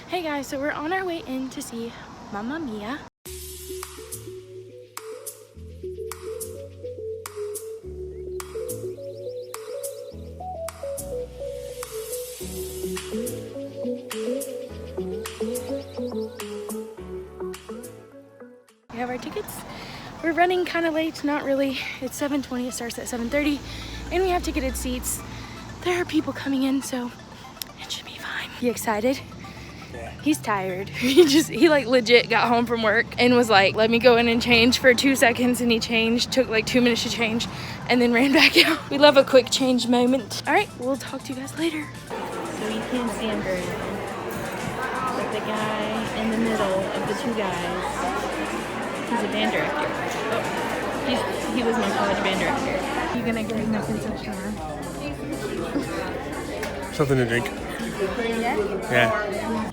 Hey guys, so we're on our way in to see Mamma Mia. We have our tickets. We're running kind of late, not really. It's 7:20, it starts at 7:30, and we have ticketed seats. There are people coming in, so it should be fine. You excited? Yeah. He's tired. He like legit got home from work and was like, let me go in and change for 2 seconds, and he changed, took like 2 minutes to change, and then ran back out. We love a quick change moment. All right, we'll talk to you guys later. So you can't see him very well, but the guy in the middle of the two guys, he's a band director. Oh, he was my college band director. You gonna get him a concession or? Something to drink. Yeah? Yeah.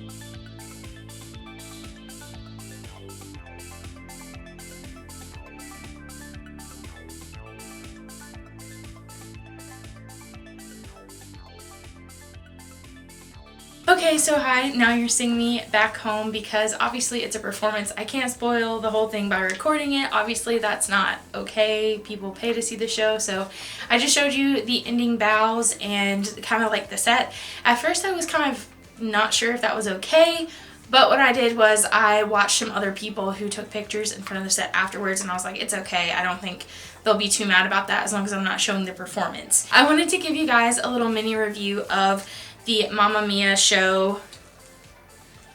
Okay, so hi, now you're seeing me back home because obviously it's a performance. I can't spoil the whole thing by recording it. Obviously that's not okay. People pay to see the show, so I just showed you the ending bows and kind of like the set. At first I was kind of not sure if that was okay, but what I did was I watched some other people who took pictures in front of the set afterwards, and I was like, it's okay. I don't think they'll be too mad about that as long as I'm not showing the performance. I wanted to give you guys a little mini review of the Mamma Mia show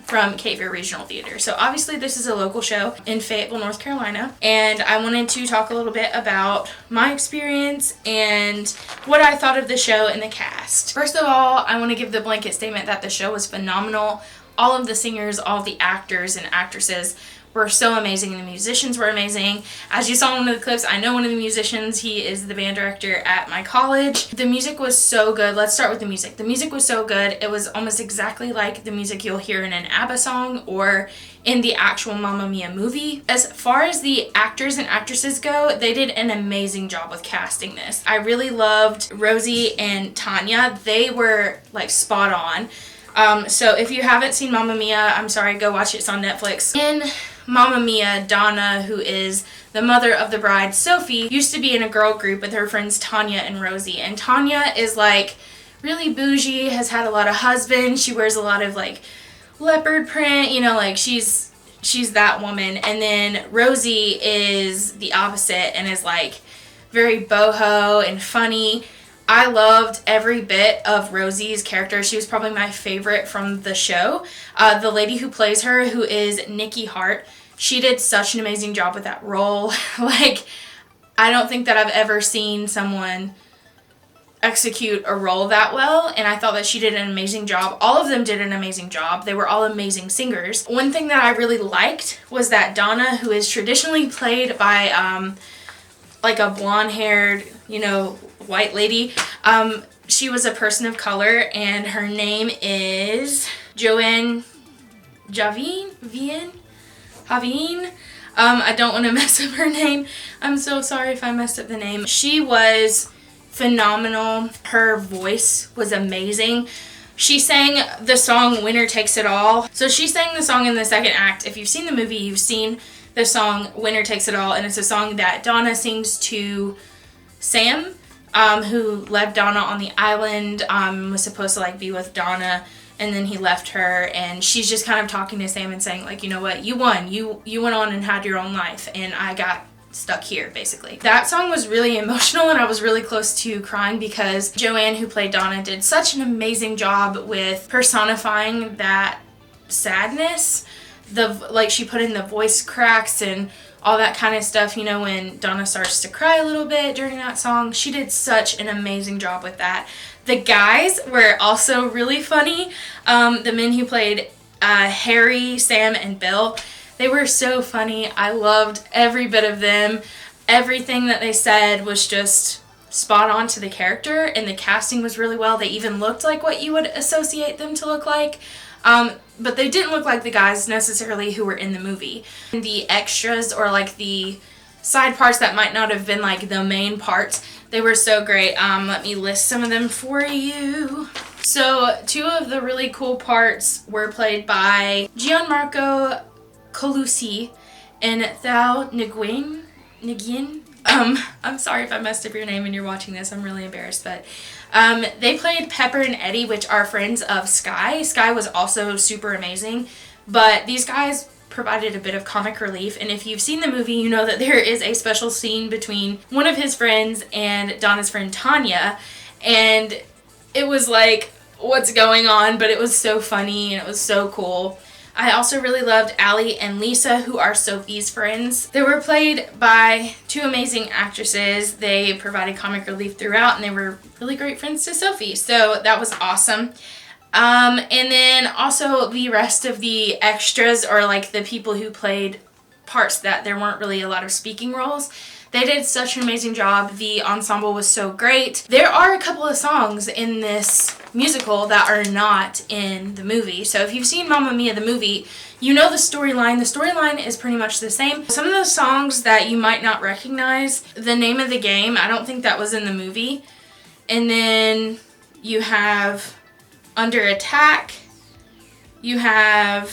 from Cape Fear Regional Theater. So obviously this is a local show in Fayetteville, North Carolina, and I wanted to talk a little bit about my experience and what I thought of the show and the cast. First of all, I want to give the blanket statement that the show was phenomenal. All of the singers, all of the actors and actresses were so amazing, and the musicians were amazing. As you saw in one of the clips, I know one of the musicians. He is the band director at my college. The music was so good. Let's start with the music. The music was so good. It was almost exactly like the music you'll hear in an ABBA song or in the actual Mamma Mia movie. As far as the actors and actresses go, they did an amazing job with casting this. I really loved Rosie and Tanya. They were like spot on. So if you haven't seen Mamma Mia, I'm sorry, go watch it. It's on Netflix. In Mamma Mia, Donna, who is the mother of the bride, Sophie, used to be in a girl group with her friends Tanya and Rosie. And Tanya is like really bougie, has had a lot of husbands. She wears a lot of like leopard print, you know, like she's that woman. And then Rosie is the opposite and is like very boho and funny. I loved every bit of Rosie's character. She was probably my favorite from the show. The lady who plays her, who is Nikki Hart, she did such an amazing job with that role. Like, I don't think that I've ever seen someone execute a role that well, and I thought that she did an amazing job. All of them did an amazing job. They were all amazing singers. One thing that I really liked was that Donna, who is traditionally played by like a blonde-haired, you know, white lady, she was a person of color, and her name is Joanne Javine. I don't want to mess up her name. I'm so sorry if I messed up the name. She was phenomenal. Her voice was amazing. She sang the song Winner Takes It All. So she sang the song in the second act. If you've seen the movie, you've seen the song Winner Takes It All, and it's a song that Donna sings to Sam, who left Donna on the island, was supposed to like be with Donna, and then he left her, and she's just kind of talking to Sam and saying like, you know what, you won, you went on and had your own life, and I got stuck here, basically. That song was really emotional, and I was really close to crying because Joanne, who played Donna, did such an amazing job with personifying that sadness. Like she put in the voice cracks and all that kind of stuff, you know, when Donna starts to cry a little bit during that song. She did such an amazing job with that. The guys were also really funny. The men who played Harry, Sam, and Bill, they were so funny. I loved every bit of them. Everything that they said was just spot on to the character, and the casting was really well. They even looked like what you would associate them to look like. But they didn't look like the guys necessarily who were in the movie. The extras, or like the side parts that might not have been like the main parts, they were so great. Let me list some of them for you. So 2 of the really cool parts were played by Gianmarco Colucci and Thao Nguyen. I'm sorry if I messed up your name and you're watching this. I'm really embarrassed, but they played Pepper and Eddie, which are friends of Sky. Sky was also super amazing, but these guys provided a bit of comic relief, and if you've seen the movie, you know that there is a special scene between one of his friends and Donna's friend Tanya, and it was like, what's going on? But it was so funny and it was so cool. I also really loved Allie and Lisa, who are Sophie's friends. They were played by 2 amazing actresses. They provided comic relief throughout, and they were really great friends to Sophie, so that was awesome. And then also the rest of the extras, or like the people who played parts that there weren't really a lot of speaking roles, they did such an amazing job. The ensemble was so great. There are a couple of songs in this musical that are not in the movie. So if you've seen Mamma Mia the movie, you know the storyline. The storyline is pretty much the same. Some of those songs that you might not recognize, The Name of the Game, I don't think that was in the movie. And then you have Under Attack. You have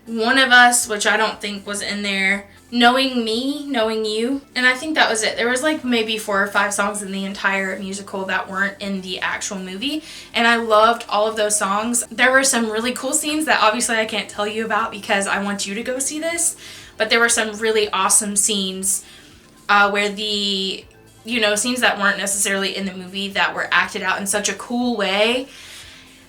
One of Us, which I don't think was in there. Knowing Me, Knowing You. And I think that was it. There was like maybe 4 or 5 songs in the entire musical that weren't in the actual movie. And I loved all of those songs. There were some really cool scenes that obviously I can't tell you about because I want you to go see this. But there were some really awesome scenes where the, scenes that weren't necessarily in the movie that were acted out in such a cool way.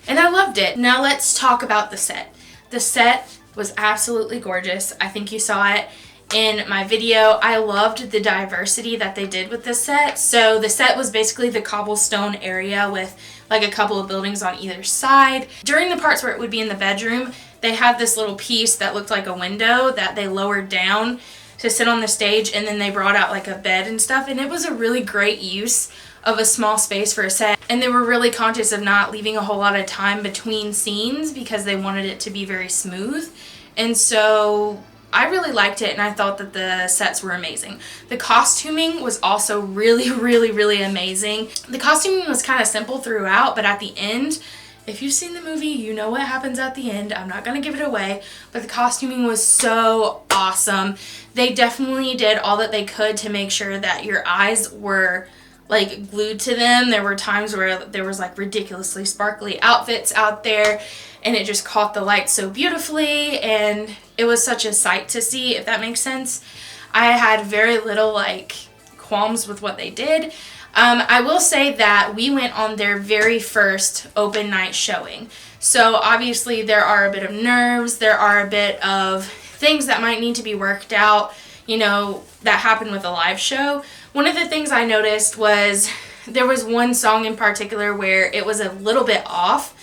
And I loved it. Now let's talk about the set. The set was absolutely gorgeous. I think you saw it in my video. I loved the diversity that they did with this set. So the set was basically the cobblestone area with like a couple of buildings on either side. During the parts where it would be in the bedroom, they had this little piece that looked like a window that they lowered down to sit on the stage, and then they brought out like a bed and stuff, and it was a really great use of a small space for a set. And they were really conscious of not leaving a whole lot of time between scenes because they wanted it to be very smooth. And so I really liked it, and I thought that the sets were amazing. The costuming was also really, really, really amazing. The costuming was kind of simple throughout, but at the end, if you've seen the movie, you know what happens at the end. I'm not going to give it away, but the costuming was so awesome. They definitely did all that they could to make sure that your eyes were like glued to them. There were times where there was like ridiculously sparkly outfits out there, and it just caught the light so beautifully, and it was such a sight to see, if that makes sense. I had very little like qualms with what they did. I will say that we went on their very first open night showing. So obviously there are a bit of nerves, there are a bit of things that might need to be worked out, that happened with a live show. One of the things I noticed was there was one song in particular where it was a little bit off.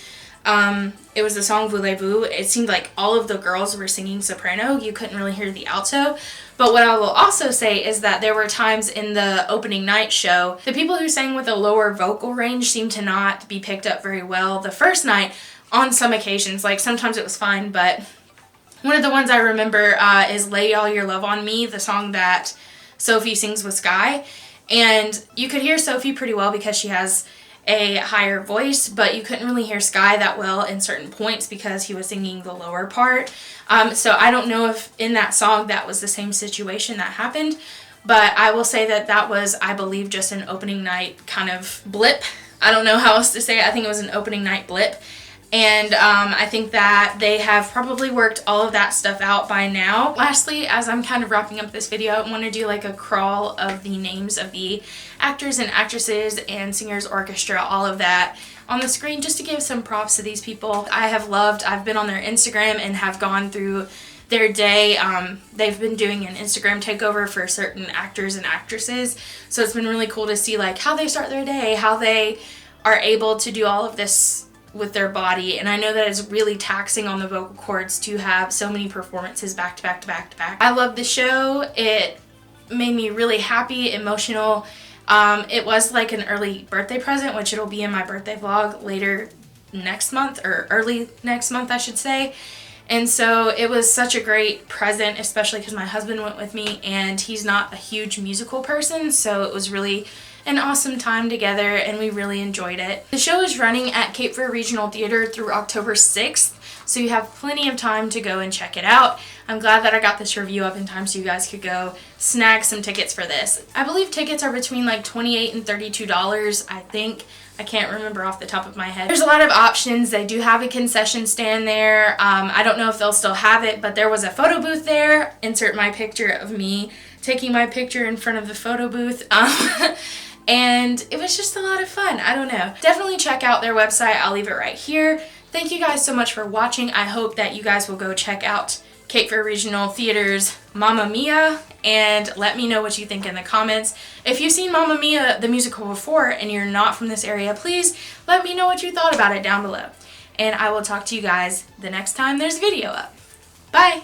It was the song Voulez-Vous. It seemed like all of the girls were singing soprano. You couldn't really hear the alto. But what I will also say is that there were times in the opening night show, the people who sang with a lower vocal range seemed to not be picked up very well the first night on some occasions. Like sometimes it was fine, but one of the ones I remember is Lay All Your Love on Me, the song that Sophie sings with Sky. And you could hear Sophie pretty well because she has a higher voice, but you couldn't really hear Sky that well in certain points because he was singing the lower part. So I don't know if in that song that was the same situation that happened, but I will say that that was, I believe, just an opening night kind of blip. I don't know how else to say it. I think it was an opening night blip. And I think that they have probably worked all of that stuff out by now. Lastly, as I'm kind of wrapping up this video, I want to do like a crawl of the names of the actors and actresses and singers, orchestra, all of that on the screen, just to give some props to these people. I've been on their Instagram and have gone through their day. They've been doing an Instagram takeover for certain actors and actresses, so it's been really cool to see like how they start their day, how they are able to do all of this with their body. And I know that it's really taxing on the vocal cords to have so many performances back to back to back to back. I love the show. It made me really happy, emotional. It was like an early birthday present, which it'll be in my birthday vlog later next month, or early next month I should say. And so it was such a great present, especially because my husband went with me and he's not a huge musical person, so it was really an awesome time together and we really enjoyed it. The show is running at Cape Fear Regional Theater through October 6th, so you have plenty of time to go and check it out. I'm glad that I got this review up in time so you guys could go snag some tickets for this. I believe tickets are between like $28 and $32, I think. I can't remember off the top of my head. There's a lot of options. They do have a concession stand there. I don't know if they'll still have it, but there was a photo booth there. Insert my picture of me taking my picture in front of the photo booth. And it was just a lot of fun. I don't know. Definitely check out their website. I'll leave it right here. Thank you guys so much for watching. I hope that you guys will go check out Cape Fear Regional Theater's Mamma Mia and let me know what you think in the comments. If you've seen Mamma Mia the musical before and you're not from this area, please let me know what you thought about it down below. And I will talk to you guys the next time there's a video up. Bye!